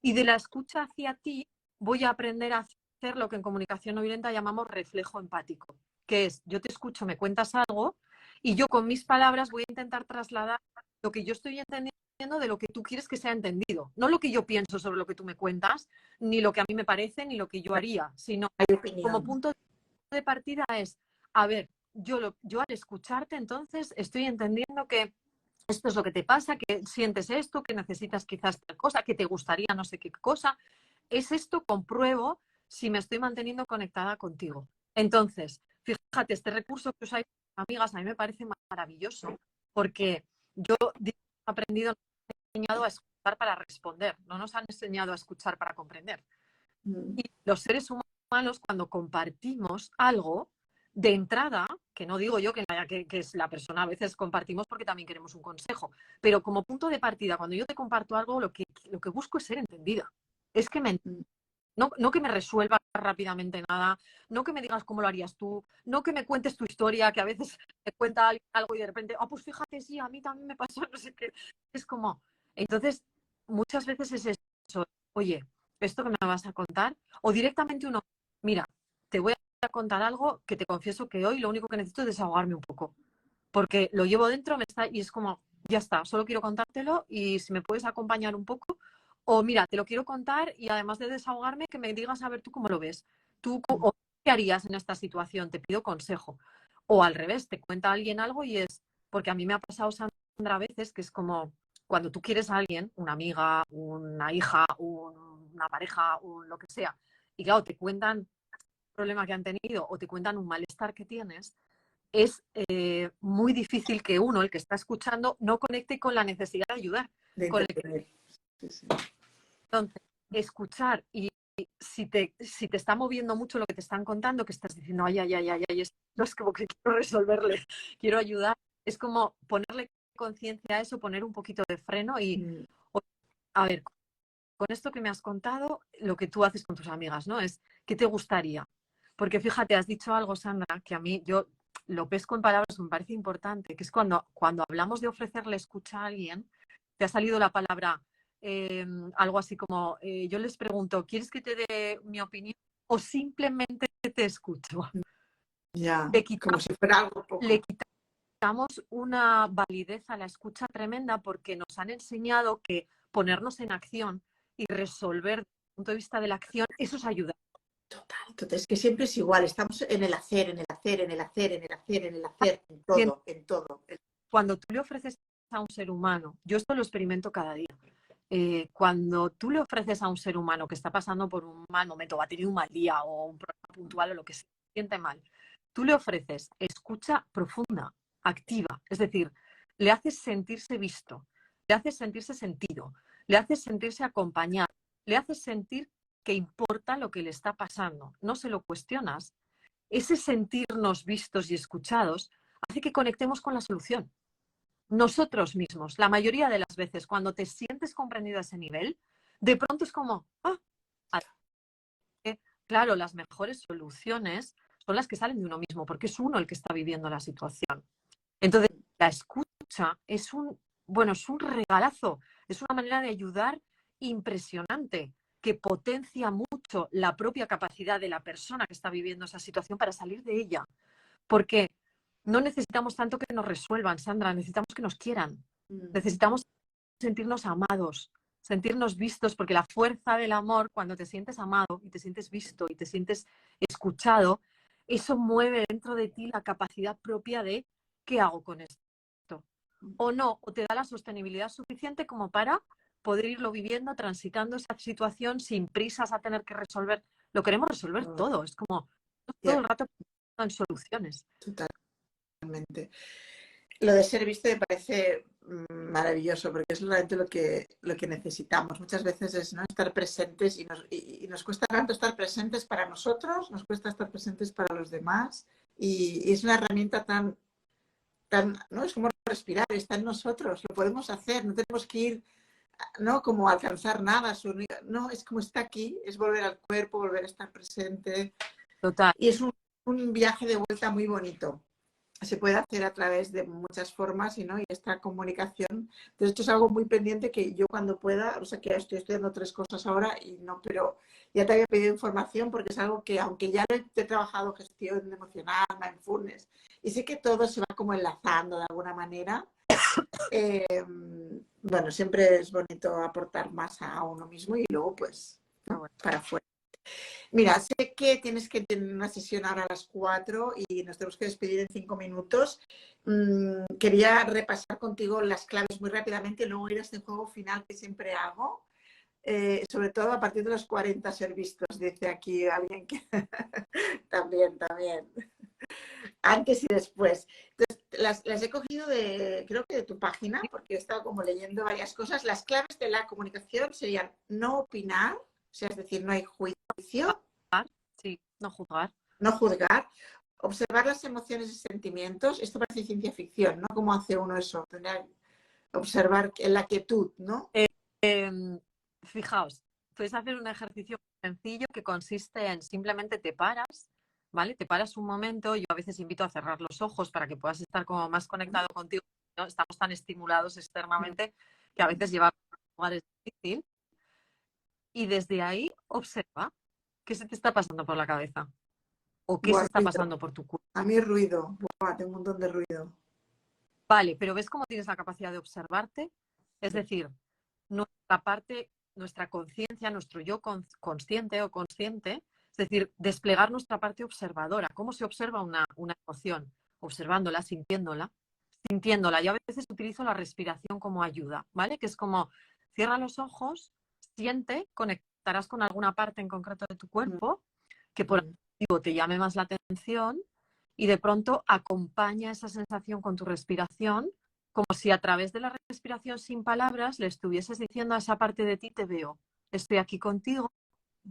Y de la escucha hacia ti, voy a aprender a hacer lo que en comunicación no violenta llamamos reflejo empático, que es yo te escucho, me cuentas algo y yo con mis palabras voy a intentar trasladar lo que yo estoy entendiendo de lo que tú quieres que sea entendido. No lo que yo pienso sobre lo que tú me cuentas, ni lo que a mí me parece, ni lo que yo haría, sino Hay como opinión. punto de partida es, a ver, yo al escucharte entonces estoy entendiendo que esto es lo que te pasa, que sientes esto, que necesitas quizás tal cosa, que te gustaría no sé qué cosa. Es esto, compruebo si me estoy manteniendo conectada contigo. Entonces, fíjate, este recurso que usáis, amigas, a mí me parece maravilloso porque yo he aprendido, nos han enseñado a escuchar para responder, no nos han enseñado a escuchar para comprender. Y los seres humanos, cuando compartimos algo, de entrada, que no digo yo que es la persona, a veces compartimos porque también queremos un consejo, pero como punto de partida, cuando yo te comparto algo, lo que busco es ser entendida. Es que no que me resuelvas rápidamente nada, no que me digas cómo lo harías tú, no que me cuentes tu historia, que a veces te cuenta alguien algo y de repente, pues fíjate, sí, a mí también me pasó, no sé qué. Es como, entonces, muchas veces es eso, oye, esto que me vas a contar, o directamente uno, mira, te voy a contar algo que te confieso que hoy lo único que necesito es desahogarme un poco, porque lo llevo dentro, y es como, ya está, solo quiero contártelo y si me puedes acompañar un poco, o mira, te lo quiero contar y además de desahogarme, que me digas a ver tú cómo lo ves, o qué harías en esta situación, te pido consejo. O al revés, te cuenta alguien algo y es, porque a mí me ha pasado, Sandra, a veces que es como cuando tú quieres a alguien, una amiga, una hija, una pareja, lo que sea, y claro, te cuentan un problema que han tenido o te cuentan un malestar que tienes, es muy difícil que uno, el que está escuchando, no conecte con la necesidad de ayudar. De Con el... intervenir. Sí, sí. Entonces, escuchar y si te está moviendo mucho lo que te están contando, que estás diciendo, ay, ay, ay, ay, ay, esto es como que quiero resolverle, quiero ayudar, es como ponerle conciencia a eso, poner un poquito de freno y, a ver, con esto que me has contado, lo que tú haces con tus amigas, ¿no? Es, ¿qué te gustaría? Porque fíjate, has dicho algo, Sandra, que a mí yo lo pesco en palabras, me parece importante, que es cuando hablamos de ofrecerle escucha a alguien, te ha salido la palabra algo así como, yo les pregunto, ¿quieres que te dé mi opinión o simplemente te escucho? Ya, Le como si fuera algo poco. quitamos una validez a la escucha tremenda porque nos han enseñado que ponernos en acción y resolver desde el punto de vista de la acción, eso es ayudar. Total, total. Es que siempre es igual. Estamos en el hacer, en el hacer, en el hacer, en el hacer, en el hacer, en todo, en todo. Cuando tú le ofreces a un ser humano, yo esto lo experimento cada día, cuando tú le ofreces a un ser humano que está pasando por un mal momento, o ha tenido un mal día o un problema puntual o lo que se siente mal, tú le ofreces escucha profunda, activa, es decir, le haces sentirse visto, le haces sentirse sentido, le haces sentirse acompañado, le haces sentir que importa lo que le está pasando, no se lo cuestionas. Ese sentirnos vistos y escuchados hace que conectemos con la solución. Nosotros mismos, la mayoría de las veces, cuando te sientes comprendido a ese nivel, de pronto es como, claro, las mejores soluciones son las que salen de uno mismo, porque es uno el que está viviendo la situación. Entonces, la escucha es es un regalazo, es una manera de ayudar impresionante, que potencia mucho la propia capacidad de la persona que está viviendo esa situación para salir de ella. Porque no necesitamos tanto que nos resuelvan, Sandra, necesitamos que nos quieran. Necesitamos sentirnos amados, sentirnos vistos, porque la fuerza del amor, cuando te sientes amado y te sientes visto y te sientes escuchado, eso mueve dentro de ti la capacidad propia de ¿qué hago con esto? O no, o te da la sostenibilidad suficiente como para poder irlo viviendo, transitando esa situación sin prisas a tener que resolver. Lo queremos resolver todo, es como todo el rato en soluciones. Totalmente. Lo de ser visto me parece maravilloso porque es realmente lo que necesitamos. Muchas veces es, ¿no?, estar presentes y nos cuesta tanto estar presentes para nosotros, nos cuesta estar presentes para los demás y es una herramienta tan, ¿no? Es como respirar, está en nosotros, lo podemos hacer, no tenemos que ir, ¿no?, como a alcanzar nada, no, es como está aquí, es volver al cuerpo, volver a estar presente. Total. Y es un viaje de vuelta muy bonito. Se puede hacer a través de muchas formas y esta comunicación. Entonces, esto es algo muy pendiente que yo cuando pueda, o sea, que estoy estudiando 3 cosas ahora y no, pero ya te había pedido información porque es algo que, aunque ya he trabajado gestión emocional, mindfulness, y sé que todo se va como enlazando de alguna manera, bueno, siempre es bonito aportar más a uno mismo y luego, pues, ¿no?, para afuera. Mira, sé que tienes que tener una sesión ahora a las 4 y nos tenemos que despedir en 5 minutos. Quería repasar contigo las claves muy rápidamente y luego ir a este juego final que siempre hago. Sobre todo a partir de los 40 ser vistos, dice aquí alguien que también. Antes y después. Entonces, las he cogido creo que de tu página, porque he estado como leyendo varias cosas. Las claves de la comunicación serían no opinar, o sea, es decir, no hay juicio. Sí, no juzgar. No juzgar. Observar las emociones y sentimientos. Esto parece ciencia ficción, ¿no? ¿Cómo hace uno eso? Observar la quietud, ¿no? Fijaos, puedes hacer un ejercicio sencillo que consiste en simplemente te paras, ¿vale? Te paras un momento. Yo a veces invito a cerrar los ojos para que puedas estar como más conectado contigo, ¿no? Estamos tan estimulados externamente que a veces llevar a lugares difícil. Y desde ahí observa qué se te está pasando por la cabeza o qué se está Ruido. pasando por tu cuerpo. A mí ruido. Tengo un montón de ruido. Vale, pero ¿ves cómo tienes la capacidad de observarte? Es decir, nuestra parte, nuestra conciencia, nuestro yo consciente o consciente, es decir, desplegar nuestra parte observadora. ¿Cómo se observa una emoción? Observándola, sintiéndola. Yo a veces utilizo la respiración como ayuda, ¿vale? Que es como, cierra los ojos, siente, conectarás con alguna parte en concreto de tu cuerpo que por algún motivo te llame más la atención y de pronto acompaña esa sensación con tu respiración, como si a través de la respiración sin palabras le estuvieses diciendo a esa parte de ti, te veo, estoy aquí contigo,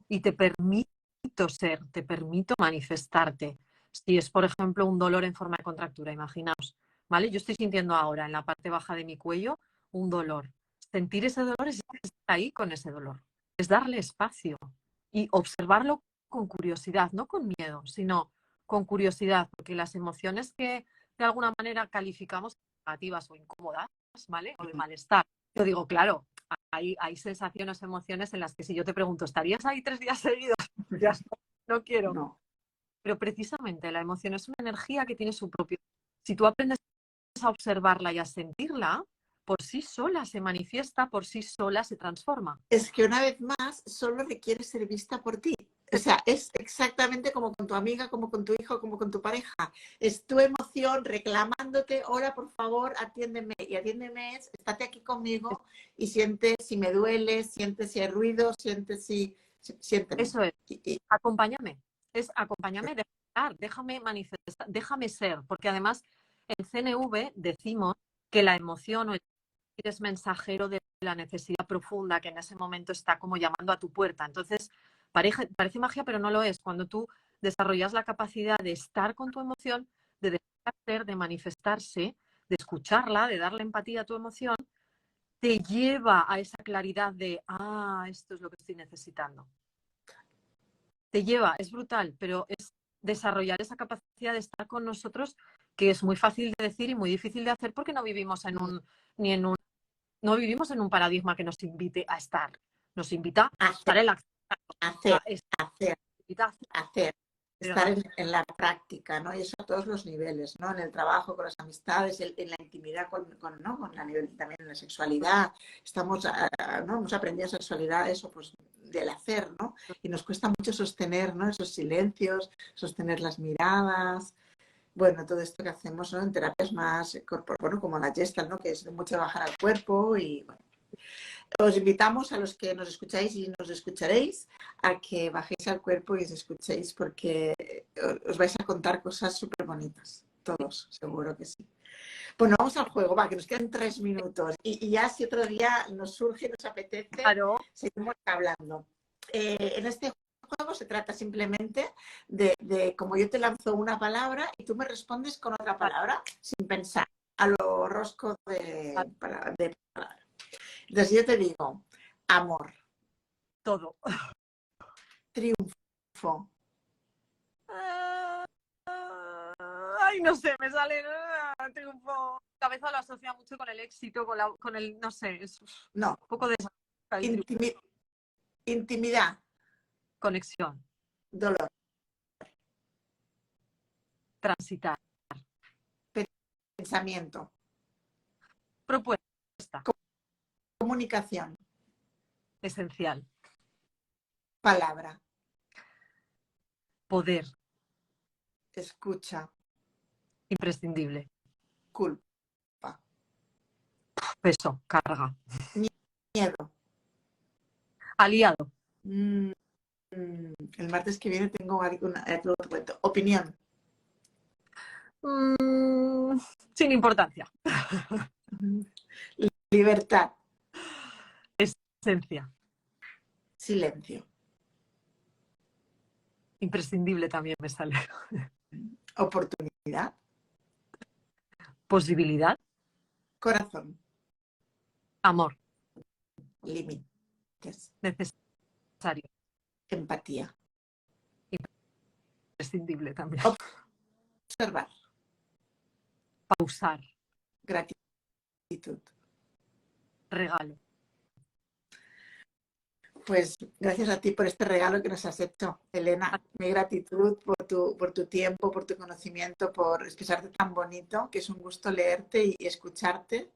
y te permito ser, te permito manifestarte. Si es, por ejemplo, un dolor en forma de contractura, imaginaos, ¿vale? Yo estoy sintiendo ahora en la parte baja de mi cuello un dolor. Sentir ese dolor es estar ahí con ese dolor, es darle espacio y observarlo con curiosidad, no con miedo, sino con curiosidad, porque las emociones que de alguna manera calificamos negativas o incómodas, ¿vale? O de malestar. Yo digo, claro, hay sensaciones, emociones en las que si yo te pregunto, ¿estarías ahí 3 días seguidos? Ya no quiero. No. Pero precisamente la emoción es una energía que tiene su propio. Si tú aprendes a observarla y a sentirla, por sí sola se manifiesta, por sí sola se transforma. Es que una vez más, solo requiere ser vista por ti. O sea, es exactamente como con tu amiga, como con tu hijo, como con tu pareja. Es tu emoción reclamándote, hola, por favor, atiéndeme. Y atiéndeme es, estate aquí conmigo y siente si me duele, siente si hay ruido, siente si... Siénteme. Eso es. Acompáñame. Es acompáñame, déjame manifestar, déjame ser. Porque además en CNV decimos que la emoción o el es mensajero de la necesidad profunda que en ese momento está como llamando a tu puerta. Entonces, parece magia, pero no lo es. Cuando tú desarrollas la capacidad de estar con tu emoción, de dejar ser, de manifestarse, de escucharla, de darle empatía a tu emoción, te lleva a esa claridad de, esto es lo que estoy necesitando. Te lleva, es brutal, pero es desarrollar esa capacidad de estar con nosotros, que es muy fácil de decir y muy difícil de hacer porque no vivimos no vivimos en un paradigma que nos invite a estar. Nos invita a estar en la hacer, hacer. Estar regalar. en la práctica, ¿no? Y eso a todos los niveles, ¿no? En el trabajo, con las amistades, en la intimidad, ¿no? Con la nivel, también en la sexualidad. Estamos, ¿no? Hemos aprendido sexualidad, eso, pues, del hacer, ¿no? Y nos cuesta mucho sostener, ¿no? Esos silencios, sostener las miradas. Bueno, todo esto que hacemos, ¿no? En terapias más bueno, como la Gestalt, ¿no? Que es de mucho bajar al cuerpo y, bueno. Os invitamos a los que nos escucháis y nos escucharéis a que bajéis al cuerpo y os escuchéis porque os vais a contar cosas súper bonitas. Todos, seguro que sí. Bueno, vamos al juego, va, que nos quedan 3 minutos. Y ya si otro día nos surge, nos apetece, Claro. seguimos hablando. En este juego se trata simplemente de como yo te lanzo una palabra y tú me respondes con otra palabra sin pensar, a lo rosco de palabra. Entonces yo te digo, amor, Todo. triunfo, Ay, no sé, me sale triunfo. Cabeza lo asocia mucho con el éxito, con el, no sé, es no, un poco de intimidad, conexión, dolor, transitar, pensamiento, propuesta, comunicación, esencial, palabra, poder, escucha, imprescindible, culpa, peso, carga, miedo. aliado, Mm, el martes que viene tengo otro cuento. Opinión, sin importancia, libertad, esencia, silencio, imprescindible también me sale, oportunidad, posibilidad, corazón, amor, límites, necesario, empatía, imprescindible también, observar, pausar, gratitud. regalo. Pues gracias a ti por este regalo que nos has hecho, Elena. Mi gratitud por tu tiempo, por tu conocimiento, por expresarte tan bonito, que es un gusto leerte y escucharte.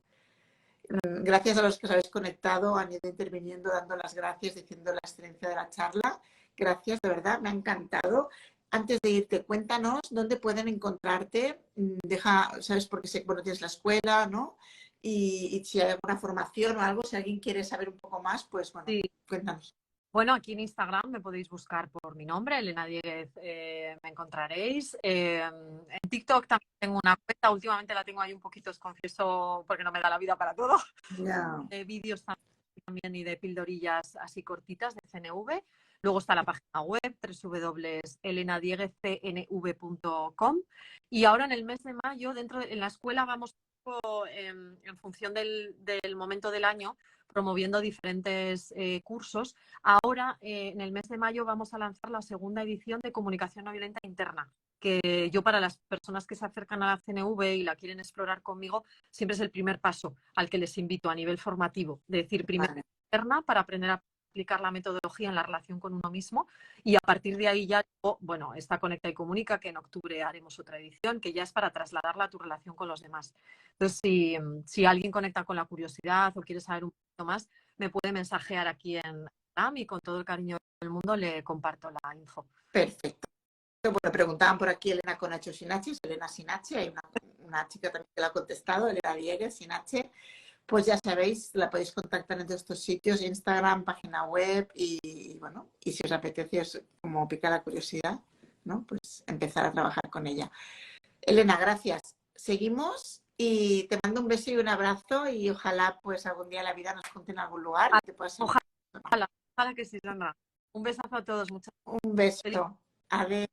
Gracias a los que os habéis conectado, han ido interviniendo, dando las gracias, diciendo la excelencia de la charla. Gracias, de verdad, me ha encantado. Antes de irte, cuéntanos dónde pueden encontrarte. Sabes, porque sé, bueno, tienes la escuela, ¿no? Y si hay alguna formación o algo, si alguien quiere saber un poco más, pues bueno, Sí. cuéntanos. Bueno, aquí en Instagram me podéis buscar por mi nombre, Elena Dieguez, me encontraréis. En TikTok también tengo una cuenta, últimamente la tengo ahí un poquito, os confieso, porque no me da la vida para todo. Yeah. De vídeos también y de pildorillas así cortitas de CNV. Luego está la página web www.elenadieguezcnv.com y ahora en el mes de mayo, en la escuela vamos en función del momento del año promoviendo diferentes cursos. Ahora, en el mes de mayo, vamos a lanzar la segunda edición de Comunicación no violenta interna, que yo para las personas que se acercan a la CNV y la quieren explorar conmigo, siempre es el primer paso al que les invito a nivel formativo. De decir, primero interna para aprender a aplicar la metodología en la relación con uno mismo y a partir de ahí ya, bueno, está Conecta y Comunica, que en octubre haremos otra edición, que ya es para trasladarla a tu relación con los demás. Entonces, si alguien conecta con la curiosidad o quiere saber un poquito más, me puede mensajear aquí en Instagram y con todo el cariño del mundo le comparto la info. Perfecto. Bueno, preguntaban por aquí Elena con H o sin H, Elena sin H, hay una chica también que la ha contestado, Elena Dieguez sin H. Pues ya sabéis, la podéis contactar en todos estos sitios, Instagram, página web y bueno, y si os apetece, como pica la curiosidad, ¿no? Pues empezar a trabajar con ella. Elena, gracias. Seguimos y te mando un beso y un abrazo y ojalá pues algún día la vida nos junte en algún lugar y te puedas ojalá que sí, Sandra. Un besazo a todos. Un beso. Adiós.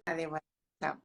Adiós. Chao.